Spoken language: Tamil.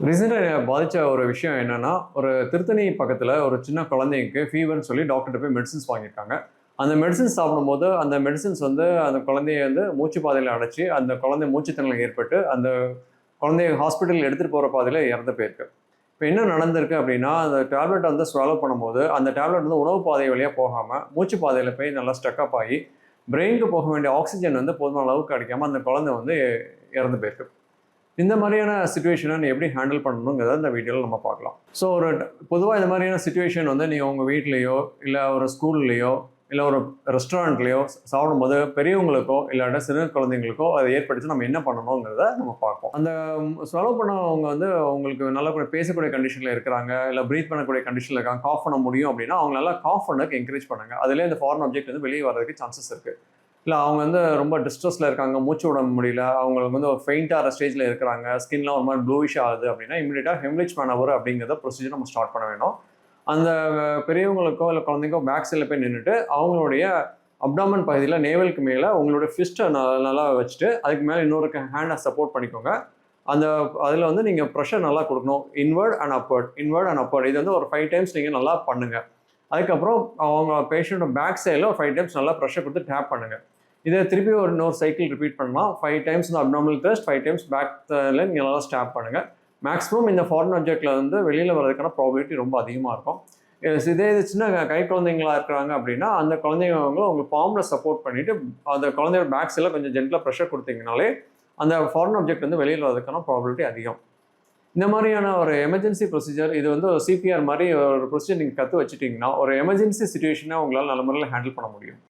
ரீசெண்டாக பாதித்த ஒரு விஷயம் என்னென்னா, ஒரு திருத்தணி பக்கத்தில் ஒரு சின்ன குழந்தைக்கு ஃபீவர்னு சொல்லி டாக்டர்கிட்ட போய் மெடிசின்ஸ் வாங்கியிருக்காங்க. அந்த மெடிசின்ஸ் சாப்பிடும்போது அந்த மெடிசின்ஸ் வந்து அந்த குழந்தைய வந்து மூச்சு பாதையில் அடைச்சி, அந்த குழந்தை மூச்சுத்திணறல் ஏற்பட்டு, அந்த குழந்தைய ஹாஸ்பிட்டல் எடுத்துகிட்டு போகிற பாதையில் இறந்து போயிருக்கு. இப்போ என்ன நடந்திருக்கு அப்படின்னா, அந்த டேப்லெட் வந்து ஸ்வாலோ பண்ணும்போது, அந்த டேப்லெட் வந்து உணவு பாதை வழியாக போகாமல் மூச்சு பாதையில் போய் நல்லா ஸ்டக்கப் ஆகி, பிரெயினுக்கு போக வேண்டிய ஆக்சிஜன் வந்து போதுமான அளவுக்கு கிடைக்காம அந்த குழந்தை வந்து இறந்து போயிருக்கு. இந்த மாதிரியான சிச்சுவேஷனை நீ எப்படி ஹேண்டில் பண்ணணுங்கிறத இந்த வீடியோவில் நம்ம பார்க்கலாம். ஸோ பொதுவாக இந்த மாதிரியான சிச்சுவேஷன் வந்து நீங்கள் உங்கள் வீட்லேயோ இல்லை ஒரு ஸ்கூல்லையோ இல்லை ஒரு ரெஸ்டாரண்ட்லேயோ சாப்பிடும்போது பெரியவங்களுக்கோ இல்லாட்ட சிறு குழந்தைங்களுக்கோ அதை ஏற்படுத்தி நம்ம என்ன பண்ணணுங்கிறத நம்ம பார்ப்போம். அந்த செலவு பண்ணவங்க வந்து அவங்களுக்கு நல்லா கூட பேசக்கூடிய கண்டிஷனில் இருக்கிறாங்க, இல்லை ப்ரீத் பண்ணக்கூடிய கண்டிஷனில் இருக்காங்க, காஃப் பண்ண முடியும் அப்படின்னா அவங்க நல்லா காஃப் பண்ணக்கு என்கரேஜ் பண்ணுங்கள். அதிலே இந்த ஃபாரின் ஆப்ஜெக்ட் வந்து வெளியே வர்றதுக்கு சான்சஸ் இருக்குது. இல்லை அவங்க வந்து ரொம்ப டிஸ்ட்ரெஸில் இருக்காங்க, மூச்சு விட முடியல, அவங்களுக்கு வந்து ஒரு ஃபெயிண்டாகிற ஸ்டேஜில் இருக்கிறாங்க, ஸ்கின்லாம் ஒரு மாதிரி ப்ளூயிஷ் ஆகுது அப்படின்னா இமீடியட்டாக ஹெம்லிச் மேனவர் அப்படிங்கிறத ப்ரொசீஜர் நம்ம ஸ்டார்ட் பண்ண வேணும். அந்த பெரியவங்களுக்கோ இல்லை குழந்தைக்கோ பேக் சைடில் போய் நின்றுட்டு அவங்களுடைய அப்டாமன் பகுதியில் நேவலுக்கு மேலே உங்களுடைய ஃபிஸ்ட்டை நல்லா வச்சுட்டு அதுக்கு மேலே இன்னொரு ஹேண்டை சப்போர்ட் பண்ணிக்கோங்க. அந்த அதில் வந்து நீங்கள் ப்ரெஷர் நல்லா கொடுக்கணும். இன்வர்ட் அண்ட் அப்வர்ட் இது வந்து ஒரு 5 டைம்ஸ் நீங்கள் நல்லா பண்ணுங்கள். அதுக்கப்புறம் அவங்க பேஷண்ட்டோட பேக் சைடில் ஒரு 5 டைம்ஸ் நல்லா ப்ரெஷர் கொடுத்து டேப் பண்ணுங்கள். இதை திருப்பி இன்னொரு சைக்கிள் ரிப்பீட் பண்ணலாம். 5 டைம்ஸ் இந்த அப்டாமினல் த்ரஸ்ட், 5 டைம்ஸ் பேக்கில் நீங்கள் நல்லா ஸ்டாப் பண்ணுங்கள். மேக்ஸிமம் இந்த ஃபாரின் ஆப்ஜெக்டில் வந்து வெளியில் வரதுக்கான ப்ராபபிலிட்டி ரொம்ப அதிகமாக இருக்கும். இதே சின்ன கை குழந்தைங்களா இருக்கிறாங்க அப்படின்னா அந்த குழந்தைங்களும் உங்கள் பாம்பில் சப்போர்ட் பண்ணிவிட்டு அந்த குழந்தையோட பேக் சைடில் கொஞ்சம் ஜென்டிலாக ப்ரெஷர் கொடுத்தீங்கனாலே அந்த ஃபாரின் ஆப்ஜெக்ட் வந்து வெளியில் வரதுக்கான ப்ராபபிலிட்டி அதிகம். இந்த மாதிரியான ஒரு எமர்ஜென்சி ப்ரொசீஜர், இது வந்து ஒரு சிபிஆர் மாதிரி ஒரு ப்ரொசீஜர் நீங்கள் கற்று வச்சுட்டிங்கன்னா ஒரு எமர்ஜென்சி சுச்சுவேஷனை உங்களால் நல்ல முறையில் ஹேண்டில் பண்ண முடியும்.